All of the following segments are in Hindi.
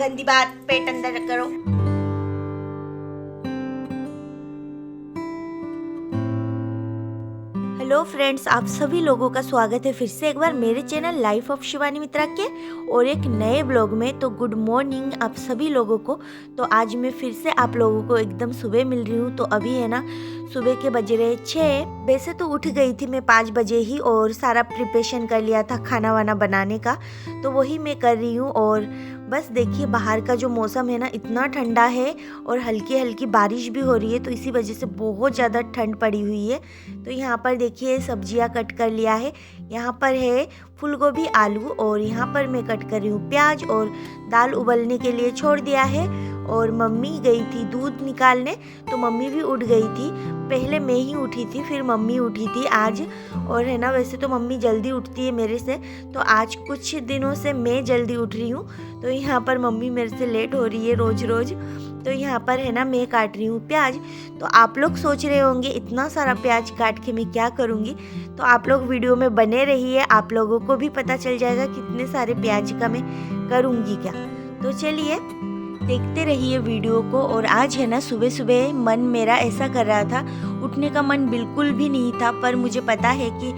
गंदी बात, पेट अंदर करो। हेलो फ्रेंड्स, आप सभी लोगों का स्वागत है फिर से एक बार मेरे चैनल लाइफ ऑफ शिवानी मित्रा के और एक नए ब्लॉग में। तो गुड मॉर्निंग आप सभी लोगों को। तो आज मैं फिर से आप लोगों को एकदम सुबह मिल रही हूँ। तो अभी है ना, सुबह के बज रहे 6। वैसे तो उठ गई थी मैं 5 बजे ही और सारा प्रिपरेशन कर लिया था खाना वाना बनाने का, तो वही मैं कर रही हूँ। और बस देखिए बाहर का जो मौसम है ना, इतना ठंडा है और हल्की हल्की बारिश भी हो रही है, तो इसी वजह से बहुत ज़्यादा ठंड पड़ी हुई है। तो यहाँ पर देखिए सब्जियाँ कट कर लिया है। यहाँ पर है फूल गोभी, आलू, और यहाँ पर मैं कट कर रही हूँ प्याज, और दाल उबलने के लिए छोड़ दिया है। और मम्मी गई थी दूध निकालने, तो मम्मी भी उठ गई थी। पहले मैं ही उठी थी, फिर मम्मी उठी थी आज। और है ना, वैसे तो मम्मी जल्दी उठती है मेरे से, तो आज कुछ दिनों से मैं जल्दी उठ रही हूँ। तो यहाँ पर मम्मी मेरे से लेट हो रही है रोज़ रोज़। तो यहाँ पर है ना, मैं काट रही हूँ प्याज। तो आप लोग सोच रहे होंगे इतना सारा प्याज काट के मैं क्या करूँगी। तो आप लोग वीडियो में बने रहिए, आप लोगों को भी पता चल जाएगा कितने सारे प्याज का मैं करूँगी क्या। तो चलिए देखते रहिए वीडियो को। और आज है ना, सुबह सुबह मन मेरा ऐसा कर रहा था, उठने का मन बिल्कुल भी नहीं था, पर मुझे पता है कि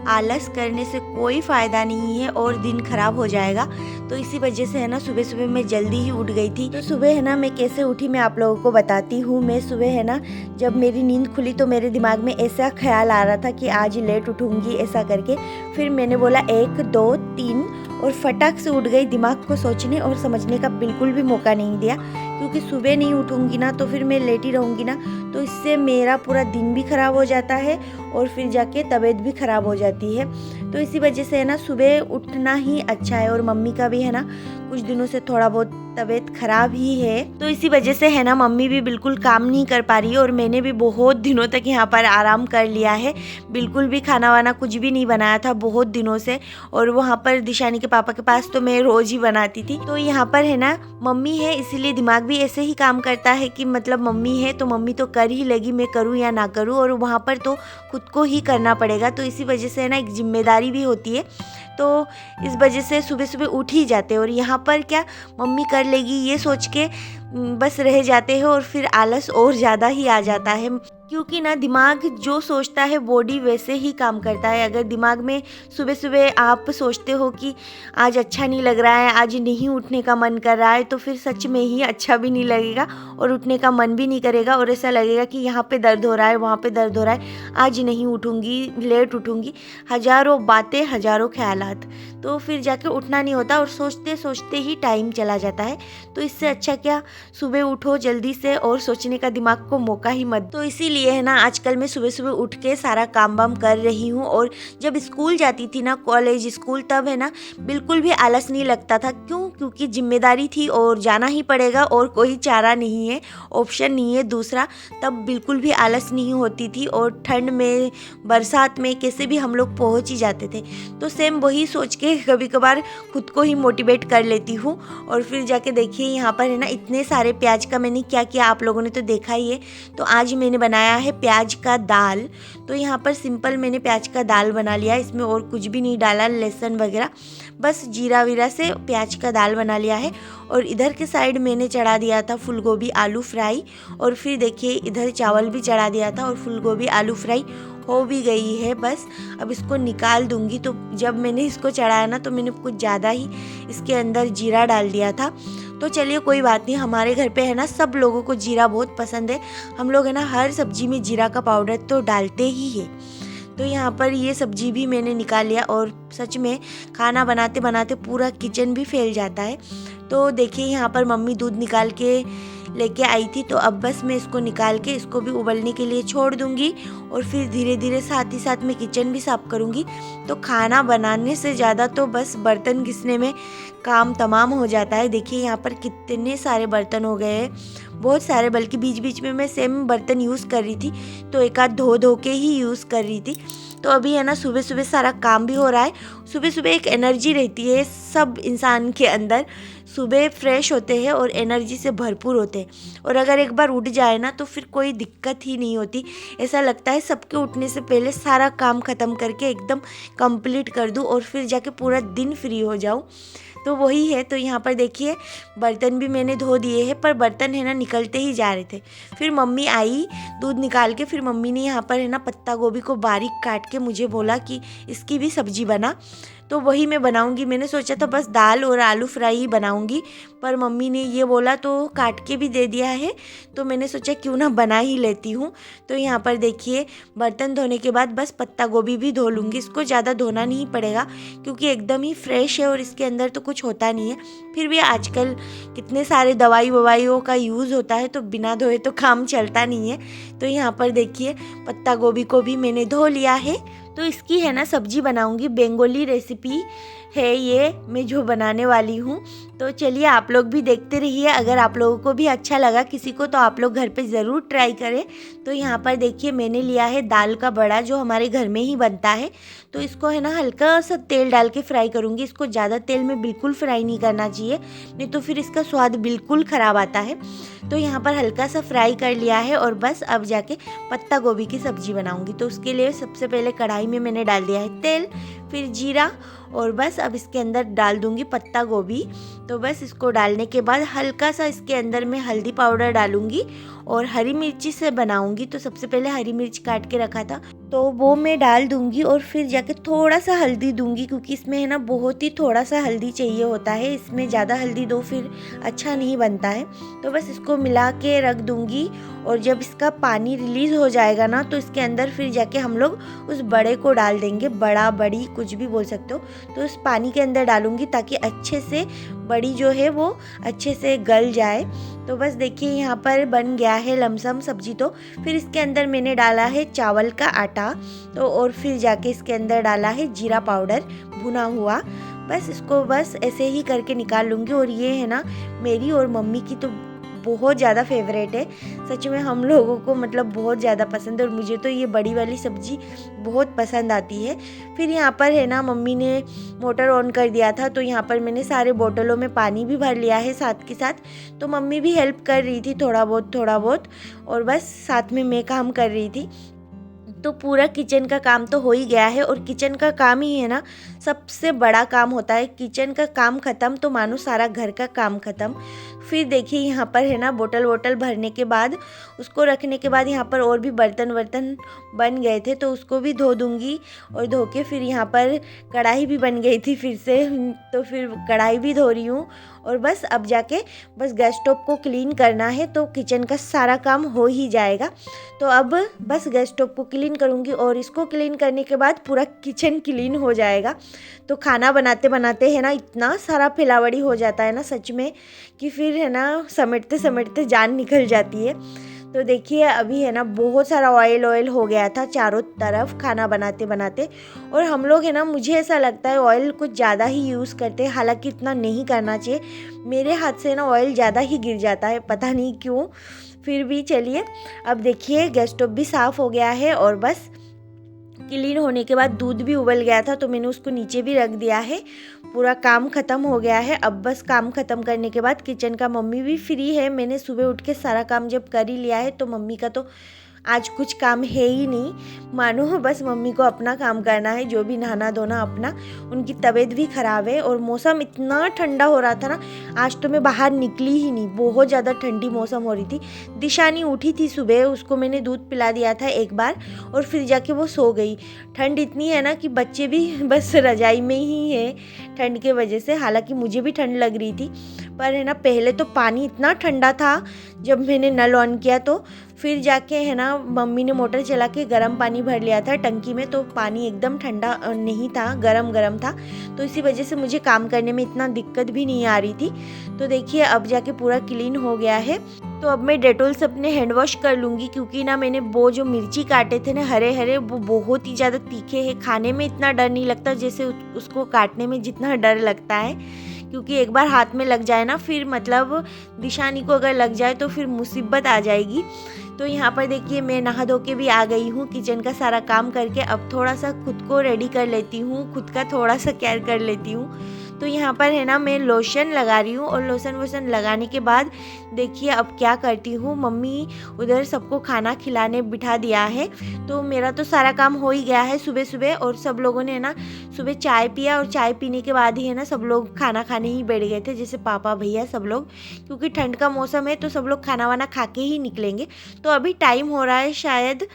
आलस करने से कोई फ़ायदा नहीं है और दिन खराब हो जाएगा। तो इसी वजह से है ना, सुबह सुबह मैं जल्दी ही उठ गई थी। तो सुबह है ना, मैं कैसे उठी मैं आप लोगों को बताती हूँ। मैं सुबह है ना, जब मेरी नींद खुली तो मेरे दिमाग में ऐसा ख्याल आ रहा था कि आज लेट उठूँगी ऐसा करके। फिर मैंने बोला 1 2 3 और फटाक से उठ गई। दिमाग को सोचने और समझने का बिल्कुल भी मौका नहीं दिया, क्योंकि सुबह नहीं उठूँगी ना तो फिर मैं लेटी रहूँगी ना, तो इससे मेरा पूरा दिन भी ख़राब हो जाता है और फिर जाके तबीयत भी ख़राब हो जाती है। तो इसी वजह से है ना, सुबह उठना ही अच्छा है। और मम्मी का भी है ना, कुछ दिनों से थोड़ा बहुत तबीयत ख़राब ही है, तो इसी वजह से है ना, मम्मी भी बिल्कुल काम नहीं कर पा रही है। और मैंने भी बहुत दिनों तक यहाँ पर आराम कर लिया है, बिल्कुल भी खाना वाना कुछ भी नहीं बनाया था बहुत दिनों से। और वहाँ पर दिशानी के पापा के पास तो मैं रोज़ ही बनाती थी। तो यहाँ पर है ना, मम्मी है, इसीलिए दिमाग भी ऐसे ही काम करता है कि मतलब मम्मी है तो मम्मी तो कर ही लगी, मैं करूँ या ना करूँ। और वहाँ पर तो खुद को ही करना पड़ेगा, तो इसी वजह से है ना, एक जिम्मेदारी भी होती है। तो इस वजह से सुबह सुबह उठ ही जाते हैं। और यहाँ पर क्या मम्मी कर लेगी ये सोच के बस रह जाते हैं, और फिर आलस और ज़्यादा ही आ जाता है, क्योंकि ना दिमाग जो सोचता है बॉडी वैसे ही काम करता है। अगर दिमाग में सुबह सुबह आप सोचते हो कि आज अच्छा नहीं लग रहा है, आज नहीं उठने का मन कर रहा है, तो फिर सच में ही अच्छा भी नहीं लगेगा और उठने का मन भी नहीं करेगा। और ऐसा लगेगा कि यहाँ पे दर्द हो रहा है, वहाँ पे दर्द हो रहा है, आज नहीं उठूँगी, लेट उठूँगी, हज़ारों बातें, हज़ारों ख्यालात, तो फिर जाके उठना नहीं होता और सोचते सोचते ही टाइम चला जाता है। तो इससे अच्छा क्या, सुबह उठो जल्दी से और सोचने का दिमाग को मौका ही मत। तो इसीलिए है ना, आजकल मैं सुबह सुबह उठ के सारा काम वाम कर रही हूँ। और जब स्कूल जाती थी ना, कॉलेज स्कूल, तब है ना बिल्कुल भी आलस नहीं लगता था। क्यों? क्योंकि जिम्मेदारी थी और जाना ही पड़ेगा और कोई चारा नहीं है, ऑप्शन नहीं है दूसरा। तब बिल्कुल भी आलस नहीं होती थी, और ठंड में बरसात में कैसे भी हम लोग पहुँच ही जाते थे। तो सेम वही सोच के कभी कभार खुद को ही मोटिवेट कर लेती हूँ। और फिर जाके देखिए यहाँ पर है ना, इतने सारे प्याज का मैंने क्या किया आप लोगों ने तो देखा ही है। तो आज मैंने बनाया है प्याज का दाल। तो यहाँ पर सिंपल मैंने प्याज का दाल बना लिया, इसमें और कुछ भी नहीं डाला, लहसुन वगैरह, बस जीरा वीरा से प्याज का दाल बना लिया है। और इधर के साइड मैंने चढ़ा दिया था फूल गोभी आलू फ्राई। और फिर देखिए इधर चावल भी चढ़ा दिया था, और फूल गोभी आलू फ्राई हो भी गई है। बस अब इसको निकाल दूंगी। तो जब मैंने इसको चढ़ाया ना, तो मैंने कुछ ज़्यादा ही इसके अंदर जीरा डाल दिया था। तो चलिए कोई बात नहीं, हमारे घर पे है ना सब लोगों को जीरा बहुत पसंद है। हम लोग है ना हर सब्जी में जीरा का पाउडर तो डालते ही है। तो यहाँ पर ये सब्जी भी मैंने निकाल लिया, और सच में खाना बनाते बनाते पूरा किचन भी फैल जाता है। तो देखिए यहाँ पर मम्मी दूध निकाल के लेके आई थी, तो अब बस मैं इसको निकाल के इसको भी उबलने के लिए छोड़ दूंगी। और फिर धीरे धीरे साथ ही साथ मैं किचन भी साफ करूंगी। तो खाना बनाने से ज़्यादा तो बस बर्तन घिसने में काम तमाम हो जाता है। देखिए यहाँ पर कितने सारे बर्तन हो गए हैं, बहुत सारे, बल्कि बीच बीच में मैं सेम बर्तन यूज़ कर रही थी, तो एक आध धो धो के ही यूज़ कर रही थी। तो अभी है ना, सुबह सुबह सारा काम भी हो रहा है। सुबह सुबह एक एनर्जी रहती है सब इंसान के अंदर, सुबह फ्रेश होते हैं और एनर्जी से भरपूर होते हैं। और अगर एक बार उठ जाए ना, तो फिर कोई दिक्कत ही नहीं होती। ऐसा लगता है सबके उठने से पहले सारा काम ख़त्म करके एकदम कंप्लीट कर दूँ और फिर जाके पूरा दिन फ्री हो जाऊँ। तो वही है। तो यहाँ पर देखिए बर्तन भी मैंने धो दिए हैं, पर बर्तन है ना निकलते ही जा रहे थे। फिर मम्मी आई दूध निकाल के, फिर मम्मी ने यहाँ पर है ना पत्ता गोभी को बारीक काट के मुझे बोला कि इसकी भी सब्जी बना। तो वही मैं बनाऊंगी। मैंने सोचा था बस दाल और आलू फ्राई ही बनाऊंगी, पर मम्मी ने ये बोला तो काट के भी दे दिया है, तो मैंने सोचा क्यों ना बना ही लेती हूँ। तो यहाँ पर देखिए बर्तन धोने के बाद बस पत्ता गोभी भी धो लूँगी। इसको ज़्यादा धोना नहीं पड़ेगा क्योंकि एकदम ही फ्रेश है और इसके अंदर तो कुछ होता नहीं है। फिर भी आजकल कितने सारे दवाइयों का यूज़ होता है, तो बिना धोए तो काम चलता नहीं है। तो यहाँ पर देखिए पत्ता गोभी को भी मैंने धो लिया है। तो इसकी है ना सब्जी बनाऊंगी। बंगाली रेसिपी है ये मैं जो बनाने वाली हूँ। तो चलिए आप लोग भी देखते रहिए। अगर आप लोगों को भी अच्छा लगा किसी को, तो आप लोग घर पे ज़रूर ट्राई करें। तो यहाँ पर देखिए मैंने लिया है दाल का बड़ा, जो हमारे घर में ही बनता है। तो इसको है ना हल्का सा तेल डाल के फ्राई करूँगी। इसको ज़्यादा तेल में बिल्कुल फ्राई नहीं करना चाहिए, नहीं तो फिर इसका स्वाद बिल्कुल ख़राब आता है। तो यहाँ पर हल्का सा फ्राई कर लिया है और बस अब जाके पत्ता गोभी की सब्ज़ी बनाऊँगी। तो उसके लिए सबसे पहले कढ़ाई में मैंने डाल दिया है तेल, फिर जीरा, और बस अब इसके अंदर डाल दूँगी पत्ता गोभी। तो बस इसको डालने के बाद हल्का सा इसके अंदर मैं हल्दी पाउडर डालूँगी और हरी मिर्ची से बनाऊँगी। तो सबसे पहले हरी मिर्च काट के रखा था तो वो मैं डाल दूँगी, और फिर जाके थोड़ा सा हल्दी दूँगी क्योंकि इसमें है ना बहुत ही थोड़ा सा हल्दी चाहिए होता है। इसमें ज़्यादा हल्दी दो फिर अच्छा नहीं बनता है। तो बस इसको मिला के रख दूँगी, और जब इसका पानी रिलीज़ हो जाएगा ना, तो इसके अंदर फिर जाके हम लोग उस बड़े को डाल देंगे। बड़ा बड़ी कुछ भी बोल सकते हो। तो उस पानी के अंदर डालूँगी ताकि अच्छे से बड़ी जो है वो अच्छे से गल जाए। तो बस देखिए यहाँ पर बन गया है लमसम सब्जी। तो फिर इसके अंदर मैंने डाला है चावल का आटा, तो और फिर जाके इसके अंदर डाला है जीरा पाउडर भुना हुआ। बस इसको बस ऐसे ही करके निकाल लूँगी। और ये है ना मेरी और मम्मी की तो बहुत ज़्यादा फेवरेट है। सच में हम लोगों को मतलब बहुत ज़्यादा पसंद है, और मुझे तो ये बड़ी वाली सब्ज़ी बहुत पसंद आती है। फिर यहाँ पर है ना मम्मी ने मोटर ऑन कर दिया था, तो यहाँ पर मैंने सारे बोतलों में पानी भी भर लिया है साथ के साथ। तो मम्मी भी हेल्प कर रही थी थोड़ा बहुत, और बस साथ में मैं काम कर रही थी। तो पूरा किचन का काम तो हो ही गया है, और किचन का काम ही है ना सबसे बड़ा काम होता है। किचन का काम ख़त्म तो मानो सारा घर का काम ख़त्म। फिर देखिए यहाँ पर है ना बोतल भरने के बाद उसको रखने के बाद यहाँ पर और भी बर्तन बन गए थे, तो उसको भी धो दूँगी। और धो के फिर यहाँ पर कढ़ाई भी बन गई थी फिर से, तो फिर कढ़ाई भी धो रही हूँ। और बस अब जाके बस गैस स्टोव को क्लीन करना है, तो किचन का सारा काम हो ही जाएगा। तो अब बस गैस स्टोव को क्लीन करूँगी, और इसको क्लीन करने के बाद पूरा किचन क्लीन हो जाएगा। तो खाना बनाते बनाते है ना इतना सारा फैलावड़ी हो जाता है ना सच में, कि फिर है ना समेटते जान निकल जाती है। तो देखिए अभी है ना बहुत सारा ऑयल हो गया था चारों तरफ खाना बनाते बनाते। और हम लोग है ना, मुझे ऐसा लगता है ऑयल कुछ ज़्यादा ही यूज़ करते हैं, हालांकि इतना नहीं करना चाहिए। मेरे हाथ से ना ऑयल ज़्यादा ही गिर जाता है, पता नहीं क्यों। फिर भी चलिए अब देखिए गैस स्टोव भी साफ़ हो गया है, और बस क्लीन होने के बाद दूध भी उबल गया था, तो मैंने उसको नीचे भी रख दिया है। पूरा काम ख़त्म हो गया है। अब बस काम ख़त्म करने के बाद किचन का मम्मी भी फ्री है। मैंने सुबह उठ के सारा काम जब कर ही लिया है, तो मम्मी का तो आज कुछ काम है ही नहीं, मानो बस मम्मी को अपना काम करना है, जो भी नहाना धोना अपना। उनकी तबीयत भी ख़राब है, और मौसम इतना ठंडा हो रहा था ना, आज तो मैं बाहर निकली ही नहीं, बहुत ज़्यादा ठंडी मौसम हो रही थी। दिशानी उठी थी सुबह, उसको मैंने दूध पिला दिया था एक बार, और फिर जाके वो सो गई। ठंड इतनी है ना कि बच्चे भी बस रजाई में ही है ठंड के वजह से। हालांकि मुझे भी ठंड लग रही थी, पर है ना पहले तो पानी इतना ठंडा था जब मैंने नल ऑन किया, तो फिर जाके है ना मम्मी ने मोटर चला के गर्म पानी भर लिया था टंकी में, तो पानी एकदम ठंडा नहीं था, गरम था। तो इसी वजह से मुझे काम करने में इतना दिक्कत भी नहीं आ रही थी। तो देखिए अब जाके पूरा क्लीन हो गया है। तो अब मैं डेटॉल से अपने हैंड वॉश कर लूँगी, क्योंकि ना मैंने वो जो मिर्ची काटे थे ना हरे वो बहुत ही ज़्यादा तीखे हैं। खाने में इतना डर नहीं लगता जैसे उसको काटने में जितना डर लगता है, क्योंकि एक बार हाथ में लग जाए ना, फिर मतलब दिशानी को अगर लग जाए तो फिर मुसीबत आ जाएगी। तो यहाँ पर देखिए मैं नहा धो के भी आ गई हूँ, किचन का सारा काम करके अब थोड़ा सा खुद को रेडी कर लेती हूँ, खुद का थोड़ा सा केयर कर लेती हूँ। तो यहाँ पर है ना मैं लोशन लगा रही हूँ, और लोशन वोशन लगाने के बाद देखिए अब क्या करती हूँ, मम्मी उधर सबको खाना खिलाने बिठा दिया है। तो मेरा तो सारा काम हो ही गया है सुबह सुबह, और सब लोगों ने ना सुबह चाय पिया, और चाय पीने के बाद ही है ना सब लोग खाना खाने ही बैठ गए थे, जैसे पापा भैया सब लोग, क्योंकि ठंड का मौसम है तो सब लोग खाना वाना खा के ही निकलेंगे। तो अभी टाइम हो रहा है शायद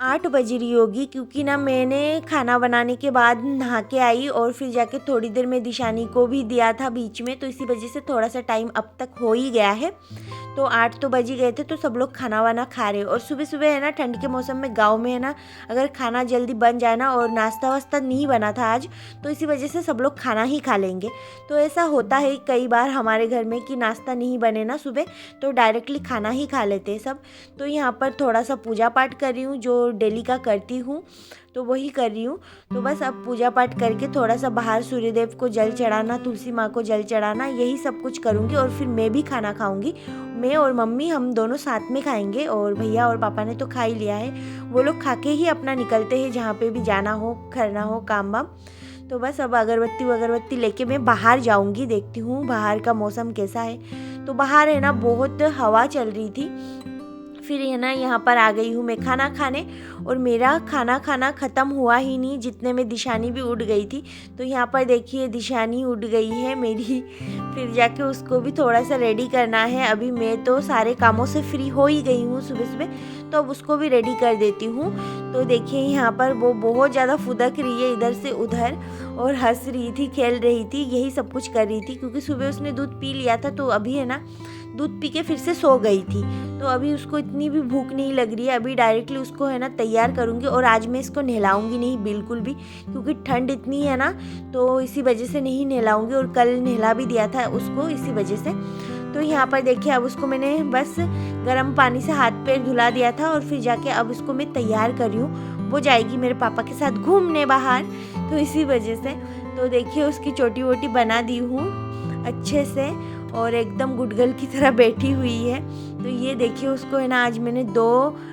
8 बज रही होगी, क्योंकि ना मैंने खाना बनाने के बाद नहा के आई और फिर जाके थोड़ी देर में दिशानी को भी दिया था बीच में, तो इसी वजह से थोड़ा सा टाइम अब तक हो ही गया है। तो 8 तो बज ही गए थे, तो सब लोग खाना वाना खा रहे। और सुबह सुबह है ना ठंड के मौसम में गांव में है ना अगर खाना जल्दी बन जाए ना, और नाश्ता वास्ता नहीं बना था आज, तो इसी वजह से सब लोग खाना ही खा लेंगे। तो ऐसा होता है कई बार हमारे घर में कि नाश्ता नहीं बने ना सुबह, तो डायरेक्टली खाना ही खा लेते हैं सब। तो यहाँ पर थोड़ा सा पूजा पाठ कर रही हूँ, जो डेली का करती हूँ तो वही कर रही हूँ। तो बस अब पूजा पाठ करके थोड़ा सा बाहर सूर्यदेव को जल चढ़ाना, तुलसी माँ को जल चढ़ाना, यही सब कुछ करूँगी। और फिर मैं भी खाना खाऊंगी, मैं और मम्मी हम दोनों साथ में खाएंगे, और भैया और पापा ने तो खा ही लिया है, वो लोग खा के ही अपना निकलते हैं जहाँ पे भी जाना हो, करना हो काम वाम। तो बस अब अगरबत्ती लेके मैं बाहर जाऊँगी, देखती हूँ बाहर का मौसम कैसा है। तो बाहर है ना बहुत हवा चल रही थी। फिर है ना यहाँ पर आ गई हूँ मैं खाना खाने, और मेरा खाना खाना ख़त्म हुआ ही नहीं जितने में दिशानी भी उठ गई थी। तो यहाँ पर देखिए दिशानी उठ गई है मेरी, फिर जाके उसको भी थोड़ा सा रेडी करना है। अभी मैं तो सारे कामों से फ्री हो ही गई हूँ सुबह सुबह, तो अब उसको भी रेडी कर देती हूँ। तो देखिए यहाँ पर वो बहुत ज़्यादा फुदक रही है इधर से उधर, और हंस रही थी, खेल रही थी, यही सब कुछ कर रही थी, क्योंकि सुबह उसने दूध पी लिया था। तो अभी है ना दूध पी के फिर से सो गई थी, तो अभी उसको इतनी भी भूख नहीं लग रही है। अभी डायरेक्टली उसको है ना तैयार करूँगी, और आज मैं इसको नहलाऊँगी नहीं बिल्कुल भी, क्योंकि ठंड इतनी है ना, तो इसी वजह से नहीं नहलाऊँगी। और कल नहला भी दिया था उसको इसी वजह से। तो यहाँ पर देखिए अब उसको मैंने बस गर्म पानी से हाथ पैर धुला दिया था, और फिर जाके अब उसको मैं तैयार कर रही हूँ। वो जाएगी मेरे पापा के साथ घूमने बाहर, तो इसी वजह से। तो देखिए उसकी चोटी वोटी बना दी हूँ अच्छे से, और एकदम गुडगल की तरह बैठी हुई है। तो ये देखिए उसको है ना आज मैंने 2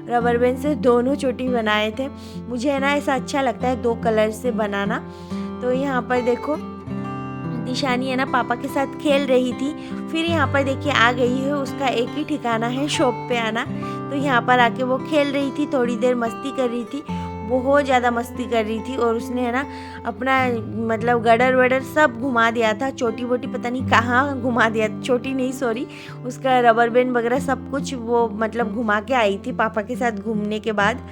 रबर बैंड से दोनों चोटी बनाए थे। मुझे है ना ऐसा अच्छा लगता है 2 कलर से बनाना। तो यहाँ पर देखो दिशानी है ना पापा के साथ खेल रही थी। फिर यहाँ पर देखिए आ गई है, उसका एक ही ठिकाना है शॉप पे आना। तो यहाँ पर आके वो खेल रही थी, थोड़ी देर मस्ती कर रही थी, बहुत ज़्यादा मस्ती कर रही थी। और उसने है ना अपना मतलब गडर वडर सब घुमा दिया था, छोटी वोटी पता नहीं कहाँ घुमा दिया, छोटी नहीं सॉरी, उसका रबर बैंड वगैरह सब कुछ वो मतलब घुमा के आई थी पापा के साथ घूमने के बाद।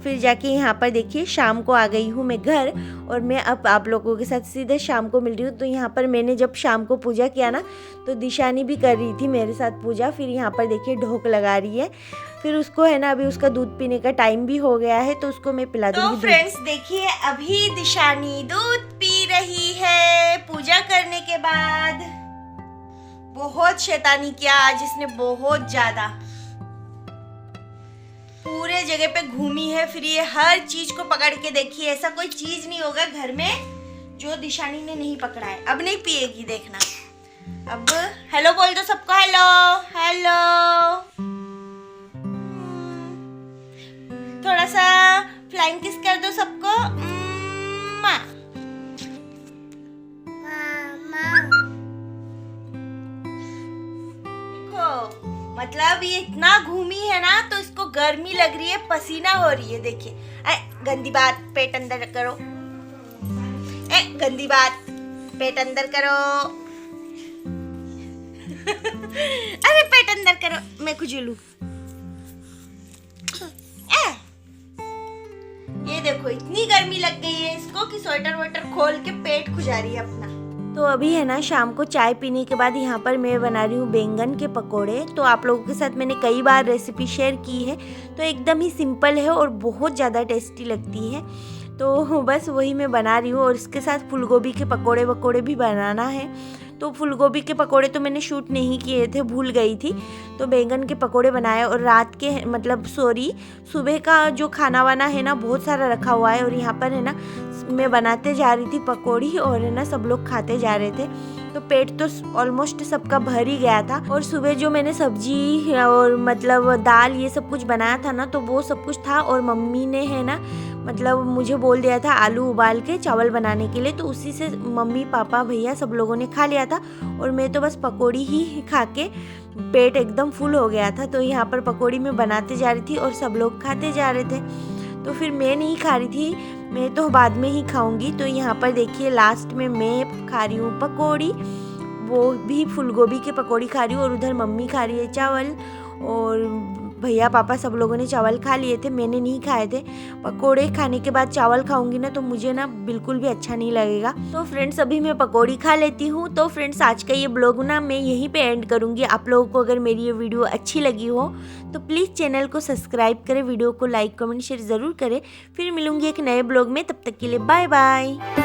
फिर जाके यहाँ पर देखिए शाम को आ गई हूँ मैं घर, और मैं अब आप लोगों के साथ सीधे शाम को मिल रही हूँ। तो यहाँ पर मैंने जब शाम को पूजा किया ना, तो दिशानी भी कर रही थी मेरे साथ पूजा। फिर यहाँ पर देखिए ढोक लगा रही है। फिर उसको है ना अभी उसका दूध पीने का टाइम भी हो गया है, तो उसको मैं पिला दूंगी। तो फ्रेंड्स देखिए अभी दिशानी दूध पी रही है पूजा करने के बाद। बहुत शैतानी किया आज इसने, बहुत ज्यादा, पूरे जगह पे घूमी है। फिर ये हर चीज को पकड़ के देखिए, ऐसा कोई चीज नहीं होगा घर में जो दिशानी ने नहीं पकड़ा है। अब नहीं पिएगी देखना। अब हेलो बोल दो सबको, हेलो हेलो। थोड़ा सा फ्लाइंग किस कर दो सबको। मतलब ये इतना घूमी है ना, तो इसको गर्मी लग रही है, पसीना हो रही है। देखिए गंदी बात, पेट अंदर करो। गंदी बात, पेट अंदर करो। अरे पेट अंदर करो, मैं खुजलू। ये देखो इतनी गर्मी लग गई है इसको कि स्वेटर वेटर खोल के पेट खुजा रही है अपना। तो अभी है ना शाम को चाय पीने के बाद यहाँ पर मैं बना रही हूँ बैंगन के पकोड़े। तो आप लोगों के साथ मैंने कई बार रेसिपी शेयर की है, तो एकदम ही सिंपल है और बहुत ज़्यादा टेस्टी लगती है। तो बस वही मैं बना रही हूँ, और इसके साथ फूलगोभी के पकोड़े वकोड़े भी बनाना है। तो फूलगोभी के पकोड़े तो मैंने शूट नहीं किए थे, भूल गई थी। तो बैंगन के पकोड़े बनाए, और रात के मतलब सुबह का जो खाना वाना है ना बहुत सारा रखा हुआ है। और यहाँ पर है ना मैं बनाते जा रही थी पकौड़ी, और है ना सब लोग खाते जा रहे थे। तो पेट तो ऑलमोस्ट सबका भर ही गया था। और सुबह जो मैंने सब्जी और मतलब दाल ये सब कुछ बनाया था ना, तो वो सब कुछ था। और मम्मी ने है ना मतलब मुझे बोल दिया था आलू उबाल के चावल बनाने के लिए, तो उसी से मम्मी पापा भैया सब लोगों ने खा लिया था और मैं तो बस पकौड़ी ही खा के पेट एकदम फुल हो गया था। तो यहाँ पर पकौड़ी मैं बनाते जा रही थी और सब लोग खाते जा रहे थे। तो फिर मैं नहीं खा रही थी, मैं तो बाद में ही खाऊंगी। तो यहाँ पर देखिए लास्ट में मैं खा रही हूँ पकौड़ी, वो भी फूल गोभी की पकौड़ी खा रही हूँ, और उधर मम्मी खा रही है चावल, और भैया पापा सब लोगों ने चावल खा लिए थे, मैंने नहीं खाए थे। पकोड़े खाने के बाद चावल खाऊंगी ना तो मुझे ना बिल्कुल भी अच्छा नहीं लगेगा। तो फ्रेंड्स अभी मैं पकौड़ी खा लेती हूँ। तो फ्रेंड्स आज का ये ब्लॉग ना मैं यहीं पे एंड करूँगी। आप लोगों को अगर मेरी ये वीडियो अच्छी लगी हो तो प्लीज़ चैनल को सब्सक्राइब करें, वीडियो को लाइक कमेंट शेयर ज़रूर करें। फिर मिलूंगी एक नए ब्लॉग में, तब तक के लिए बाय बाय।